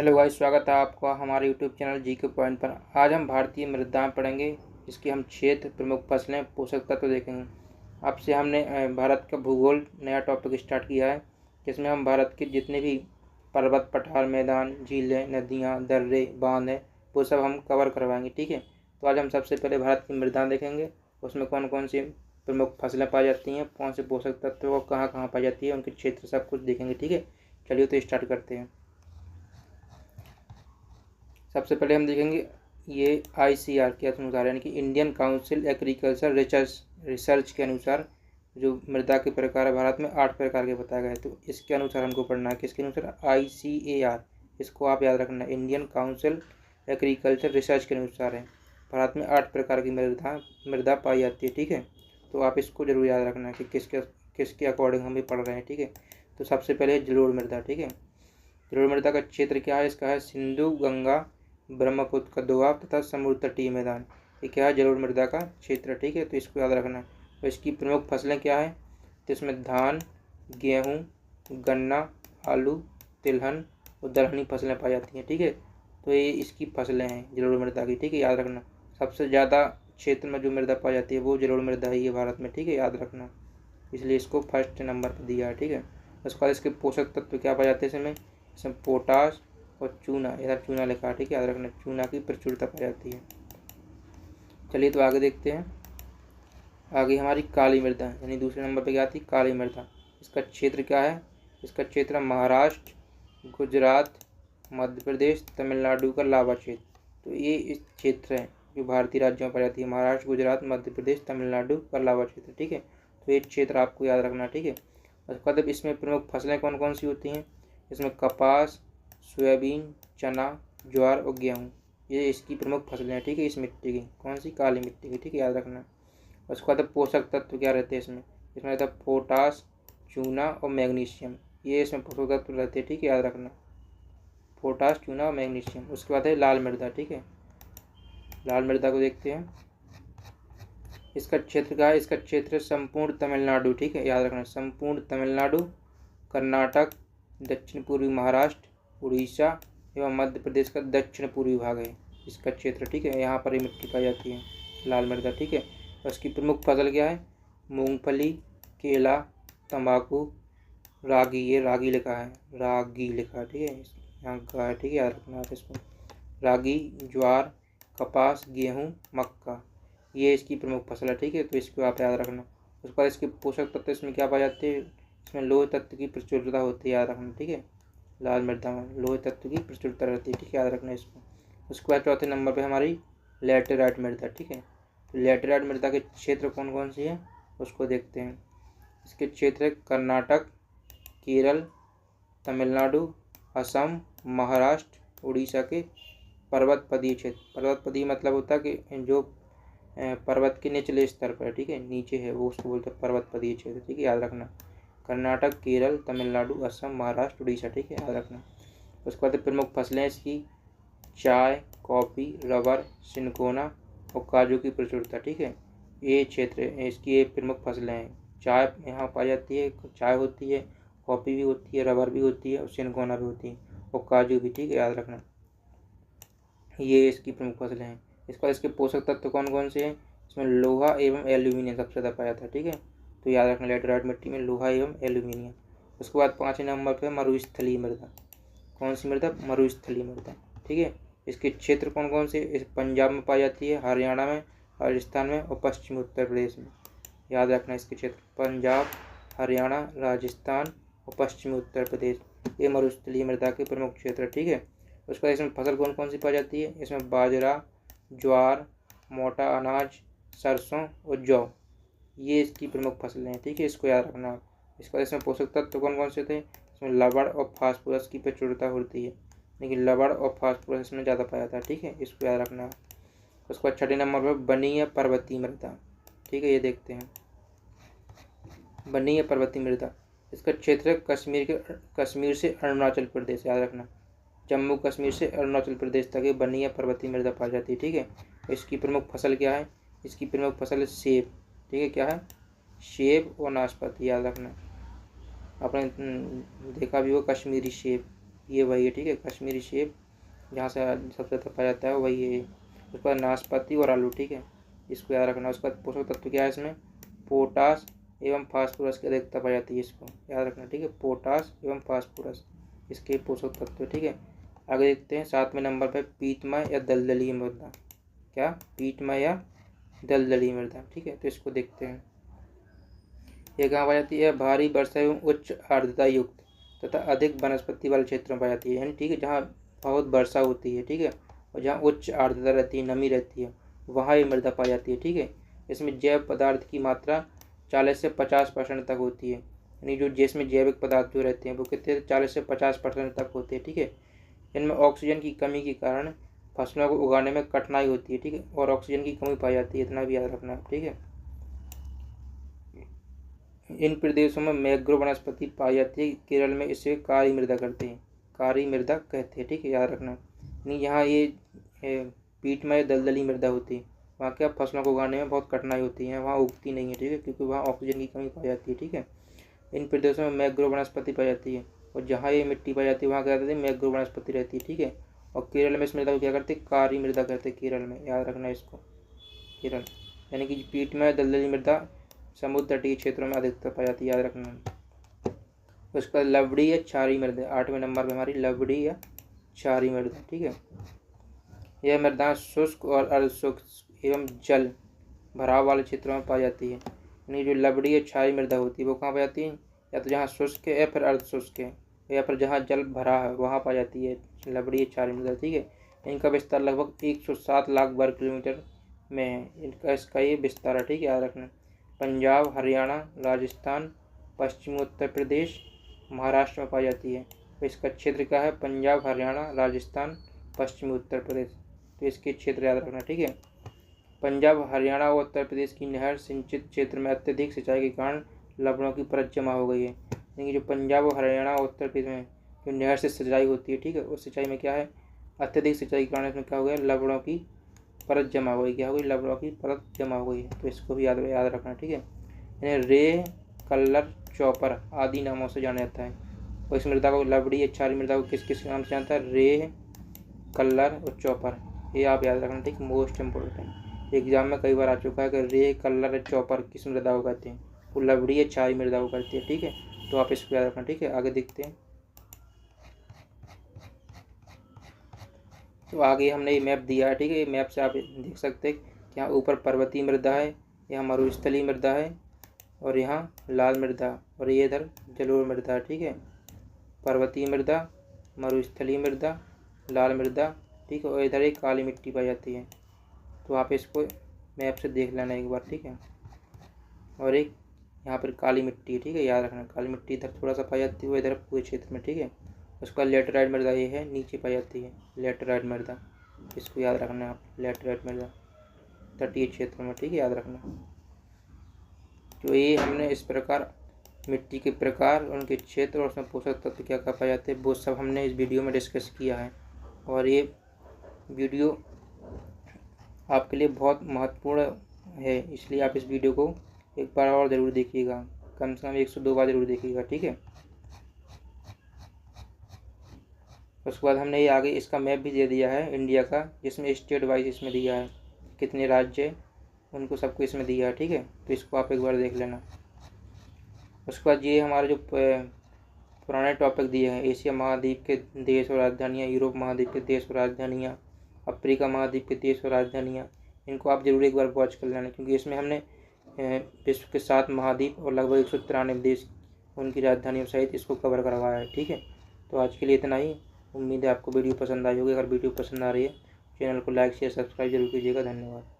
Hello guys, स्वागत है आपका हमारे यूट्यूब चैनल जी के पॉइंट पर। आज हम भारतीय मृदाएं पढ़ेंगे, इसके हम क्षेत्र, प्रमुख फसलें, पोषक तत्व देखेंगे। आपसे हमने भारत का भूगोल नया टॉपिक स्टार्ट किया है, जिसमें हम भारत के जितने भी पर्वत, पठार, मैदान, झीलें, नदियाँ, दर्रे, बांध हैं, वो सब हम कवर करवाएंगे। ठीक है, तो आज हम सबसे पहले भारत की मृदाएं देखेंगे, उसमें कौन कौन सी प्रमुख फसलें पाई जाती हैं, कौन से पोषक तत्व और कहाँ कहाँ पाई जाती है, उनके क्षेत्र सब कुछ देखेंगे। ठीक है, चलिए तो स्टार्ट करते हैं। सबसे पहले हम देखेंगे ये ICR के अनुसार, यानी कि इंडियन काउंसिल एग्रीकल्चर रिसर्च के अनुसार जो मृदा के प्रकार है भारत में 8 प्रकार के बताए गए। तो इसके अनुसार हमको पढ़ना है, किसके अनुसार? ICAR, इसको आप याद रखना, इंडियन काउंसिल एग्रीकल्चर रिसर्च के अनुसार है। भारत में 8 प्रकार की मृदा पाई जाती है। ठीक है, तो आप इसको जरूर याद रखना कि किसके अकॉर्डिंग हम भी पढ़ रहे हैं। ठीक है, तो सबसे पहले जलोढ़ मृदा। ठीक है, जलोढ़ मृदा का क्षेत्र क्या है? इसका है सिंधु, गंगा, ब्रह्मपुत्र का दोआब तथा समुद्र तटीय मैदान। ये क्या है? जलोढ़ मृदा का क्षेत्र। ठीक है, तो इसको याद रखना है। तो इसकी प्रमुख फसलें क्या है? तो इसमें धान, गेहूँ, गन्ना, आलू, तिलहन और दलहनी फसलें पाई जाती हैं। ठीक है, तो ये इसकी फसलें हैं जलोढ़ मृदा की। ठीक है, याद रखना, सबसे ज़्यादा क्षेत्र में जो मृदा पाई जाती है वो जलोढ़ मृदा ही है भारत में। ठीक है, याद रखना, इसलिए इसको फर्स्ट नंबर पर दिया है। ठीक है, उसके बाद इसके पोषक तत्व क्या पाए जाते हैं इसमें पोटास और चूना, इधर चूना लिखा है। ठीक है, याद रखना, चूना की प्रचुरता पाई जाती है। चलिए तो आगे देखते हैं। आगे हमारी काली मृदा, यानी दूसरे नंबर पर क्या आती है? काली मृदा। इसका क्षेत्र क्या है? इसका क्षेत्र महाराष्ट्र, गुजरात, मध्य प्रदेश, तमिलनाडु का लावा क्षेत्र। तो ये इस क्षेत्र है जो भारतीय राज्यों में पाई जाती है, महाराष्ट्र, गुजरात, मध्य प्रदेश, तमिलनाडु का लावा क्षेत्र। ठीक है, तो ये क्षेत्र आपको याद रखना। ठीक है, उसके बाद इसमें प्रमुख फसलें कौन कौन सी होती हैं? इसमें कपास, सोयाबीन, चना, ज्वार और गेहूँ, ये इसकी प्रमुख फसलें हैं। ठीक है, इस मिट्टी की, कौन सी? काली मिट्टी की। ठीक है, याद रखना। उसके बाद पोषक तत्व क्या रहते हैं इसमें रहता है पोटास, चूना और मैग्नीशियम, ये इसमें पोषक तत्व रहते हैं। ठीक है, याद रखना, पोटास, चूना और मैग्नीशियम। उसके बाद है लाल मृदा। ठीक है, लाल मृदा को देखते हैं। इसका क्षेत्र क्या है? इसका क्षेत्र संपूर्ण तमिलनाडु। ठीक है, याद रखना, संपूर्ण तमिलनाडु, कर्नाटक, दक्षिण पूर्वी महाराष्ट्र, उड़ीसा एवं मध्य प्रदेश का दक्षिण पूर्वी भाग है इसका क्षेत्र। ठीक है, यहाँ पर ये मिट्टी पाई जाती है, लाल मृदा। ठीक है, उसकी प्रमुख फसल क्या है? मूंगफली, केला, तंबाकू, रागी, ये रागी लिखा है, रागी लिखा है। ठीक है, यहाँ का है। ठीक है, याद रखना आप इसको, रागी, ज्वार, कपास, गेहूँ, मक्का, ये इसकी प्रमुख फसल है। ठीक है, तो इसको आप याद रखना। उसके बाद इसके पोषक तत्व इसमें क्या पाए जाते हैं? इसमें लोह तत्व की प्रचुरता होती है, याद रखना। ठीक है, लाल मृदा में लोह तत्व की प्रचुरता रहती है। ठीक है, याद रखना इसको। उसके बाद चौथे नंबर पे हमारी लैटेराइट मृदा। ठीक है, लैटेराइट मृदा के क्षेत्र कौन कौन सी है उसको देखते हैं। इसके क्षेत्र है कर्नाटक, केरल, तमिलनाडु, असम, महाराष्ट्र, उड़ीसा के पर्वतपदीय क्षेत्र। पर्वतपदीय मतलब होता है कि जो पर्वत के निचले स्तर पर, ठीक है, नीचे है, वो उसको बोलते हैं पर्वतपदीय क्षेत्र। ठीक है, याद रखना, कर्नाटक, केरल, तमिलनाडु, असम, महाराष्ट्र, उड़ीसा। ठीक है, याद रखना। उसके बाद प्रमुख फसलें इसकी चाय, कॉफ़ी, रबर, सिनकोना और काजू की प्रचुरता। ठीक है, ये क्षेत्र इसकी ये प्रमुख फसलें हैं। चाय यहाँ पाई जाती है, चाय होती है, कॉफ़ी भी होती है, रबर भी होती है और सिनकोना भी होती है और काजू भी। ठीक है, याद रखना, ये इसकी प्रमुख फसलें हैं। इसके बाद इसके पोषक तत्व कौन कौन से हैं? इसमें लोहा एवं एल्यूमिनियम सबसे ज़्यादा पाया जाता है। ठीक है, तो याद रखना, लैटेराइट मिट्टी में लोहा एवं एल्यूमिनियम। उसके बाद 5वें नंबर पर मरुस्थलीय मृदा। कौन सी मृदा? मरुस्थलीय मृदा। ठीक है, इसके क्षेत्र कौन कौन से? इस पंजाब में पाई जाती है, हरियाणा में, राजस्थान में और पश्चिमी उत्तर प्रदेश में। याद रखना इसके क्षेत्र, पंजाब, हरियाणा, राजस्थान और पश्चिमी उत्तर प्रदेश, ये मरुस्थलीय मृदा के प्रमुख क्षेत्र। ठीक है, उसके बाद इसमें फसल कौन कौन सी पाई जाती है? इसमें बाजरा, ज्वार, मोटा अनाज, सरसों और जौ, ये इसकी प्रमुख फसलें हैं। ठीक है, इसको याद रखना आप। इसके बाद इसमें पोषक तत्व कौन कौन से थे? इसमें लवण और फास्फोरस की प्रचुरता होती है, लेकिन लवण और फास्फोरस इसमें ज़्यादा पाया जाता है। ठीक है, इसको याद रखना आप। उसके बाद 6ठे नंबर पर वनीय पर्वतीय मृदा। ठीक है, ये देखते हैं, वनीय पर्वतीय मृदा। इसका क्षेत्र कश्मीर से अरुणाचल प्रदेश, याद रखना, जम्मू कश्मीर से अरुणाचल प्रदेश तक ये वनीय पर्वतीय मृदा पाई जाती है। ठीक है, इसकी प्रमुख फसल क्या है? इसकी प्रमुख फसल है सेब। ठीक है, क्या है? सेब और नाशपाती, याद रखना, आपने देखा भी हो कश्मीरी सेब, ये वही है, ठीक है। कश्मीरी सेब जहाँ से सबसे ज़्यादा पाया जाता है वही है। उसके बाद नाशपाती और आलू, ठीक है, इसको याद रखना। उसके बाद पोषक तत्व क्या है इसमें, पोटास एवं फास्फोरस की अधिकता पाई जाती है, इसको याद रखना, ठीक है। पोटास एवं फास्फोरस इसके पोषक तत्व, ठीक है। आगे देखते हैं 7वें नंबर पर पीतमय या दलदली मृदा। क्या, पीतमय या दलदली मृदा, ठीक है। तो इसको देखते हैं, ये कहाँ पाई जाती है, भारी वर्षा एवं उच्च आर्द्रता युक्त तथा अधिक वनस्पति वाले क्षेत्रों में पाई जाती है, यानी ठीक है जहाँ बहुत वर्षा होती है, ठीक है, और जहाँ उच्च आर्द्रता रहती है, नमी रहती है, वहाँ ये मृदा पाई जाती है, ठीक है। इसमें जैव पदार्थ की मात्रा 40 से 50% तक होती है, यानी जो जिसमें जैविक पदार्थ जो रहते हैं वो कितने 40 से 50% तक होते हैं, ठीक है। इनमें ऑक्सीजन की कमी के कारण फसलों को उगाने में कठिनाई होती है, ठीक है, और ऑक्सीजन की कमी पाई जाती है, इतना भी याद रखना है, ठीक है। इन प्रदेशों में मैंग्रोव वनस्पति पाई जाती है। केरल में इसे कारी मृदा करते हैं, कारी मृदा कहते हैं, ठीक है, याद रखना। नहीं, यहाँ ये पीटमय दलदली मृदा होती है, वहाँ क्या फसलों को उगाने में बहुत कठिनाई होती है, वहाँ उगती नहीं है, ठीक है, क्योंकि वहाँ ऑक्सीजन की कमी पाई जाती है, ठीक है। इन प्रदेशों में मैंग्रोव वनस्पति पाई जाती है, और जहाँ ये मिट्टी पाई जाती है वहाँ क्या कहते हैं, मैंग्रोव वनस्पति रहती है, ठीक है। और केरल में इस मृदा को क्या करते हैं, कारी मृदा करते हैं केरल में, याद रखना इसको, केरल। यानी कि पीटमय दलदली मृदा समुद्र तटीय क्षेत्रों में अधिकतर पाई जाती है, याद रखना। उसका लवड़ी या क्षारीय मृदा 8वें नंबर पर हमारी लवड़ी या क्षारीय मृदा, ठीक है। यह मृदा शुष्क और अर्धशुष्क एवं जल भराव वाले क्षेत्रों में पाई जाती है। यानी जो लवड़ी या क्षारीय मृदा होती है वो कहाँ पाई जाती है, या तो जहाँ शुष्क है या फिर अर्धशुष्क है, या फिर जहाँ जल भरा है वहाँ पाई जाती है लवड़ी या क्षारीय मृदा, ठीक है। इनका विस्तार लगभग 107 लाख वर्ग किलोमीटर में है, इसका ये विस्तार है, ठीक है, याद रखना। पंजाब, हरियाणा, राजस्थान, पश्चिमी उत्तर प्रदेश, महाराष्ट्र में पाई जाती है। तो इसका क्षेत्र क्या है, पंजाब, हरियाणा, राजस्थान, पश्चिमी उत्तर प्रदेश, तो इसके क्षेत्र याद रखना, ठीक है। पंजाब, हरियाणा और उत्तर प्रदेश की नहर सिंचित क्षेत्र में अत्यधिक सिंचाई के कारण लवणों की परत जमा हो गई है। यानी जो पंजाब और हरियाणा और उत्तर प्रदेश में जो नहर से सिंचाई होती है, ठीक है, उस सिंचाई में क्या है, अत्यधिक सिंचाई के कारण इसमें क्या हो गया, लवणों की परत जमा हो गई, क्या हो गई, लवणों की परत जमा हो गई है। तो इसको भी याद रखना, ठीक है। यानी रेह, कल्लर, चौपर आदि नामों से जाना जाता है। और इस मृदा को लवड़ी या क्षारीय मृदा को किस किस नाम से जानता है, रेह, कल्लर और चौपर, ये आप याद रखना, ठीक, मोस्ट इम्पोर्टेंट है। एग्जाम में कई बार आ चुका है कि रेह, कल्लर और चौपर किस मृदा को कहते हैं, वो लवड़ी या क्षारीय मृदा को कहती है, ठीक है। तो आप इसको याद रखना, ठीक है। आगे देखते हैं, तो आगे हमने ये मैप दिया है, ठीक है। ये मैप से आप देख सकते हैं कि यहाँ ऊपर पर्वतीय मृदा है, यहाँ मरुस्थलीय मृदा है, और यहाँ लाल मृदा, और ये इधर जलोढ़ मृदा है, ठीक है। पर्वतीय मृदा, मरुस्थलीय मृदा, लाल मृदा, ठीक है, और इधर एक काली मिट्टी पाई जाती है। तो आप इसको मैप से देख लेना एक बार, ठीक है। और एक यहाँ पर काली मिट्टी है, ठीक है, याद रखना, काली मिट्टी इधर थोड़ा सा पाई जाती है, वो इधर पूरे क्षेत्र में, ठीक है। उसका लेटराइट मृदा ये है, नीचे पाई जाती है लेटराइट मृदा, इसको याद रखना है आप, लेटराइट मृदा तटीय क्षेत्रों में, ठीक है, याद रखना। तो ये हमने इस प्रकार मिट्टी के प्रकार, उनके क्षेत्र और उसमें पोषक तत्व क्या क्या पाए जाते हैं वो सब हमने इस वीडियो में डिस्कस किया है। और ये वीडियो आपके लिए बहुत महत्वपूर्ण है, इसलिए आप इस वीडियो को एक बार और ज़रूर देखिएगा, कम से कम 102 बार ज़रूर देखिएगा, ठीक है। उसके बाद हमने ये आगे इसका मैप भी दे दिया है इंडिया का, जिसमें स्टेट वाइज इसमें दिया है कितने राज्य उनको सबको इसमें दिया है, ठीक है। तो इसको आप एक बार देख लेना। उसके बाद ये हमारे जो पुराने टॉपिक दिए हैं, एशिया महाद्वीप के देश और राजधानियाँ, यूरोप महाद्वीप के देश और राजधानियाँ, अफ्रीका महाद्वीप के देश और राजधानियाँ, इनको आप जरूर एक बार वॉच कर लेना, क्योंकि इसमें हमने विश्व के 7 महाद्वीप और लगभग 193 देश उनकी राजधानियों सहित इसको कवर करवाया है, ठीक है। तो आज के लिए इतना ही। उम्मीद है आपको वीडियो पसंद आई होगी। अगर वीडियो पसंद आ रही है चैनल को लाइक शेयर सब्सक्राइब जरूर कीजिएगा। धन्यवाद।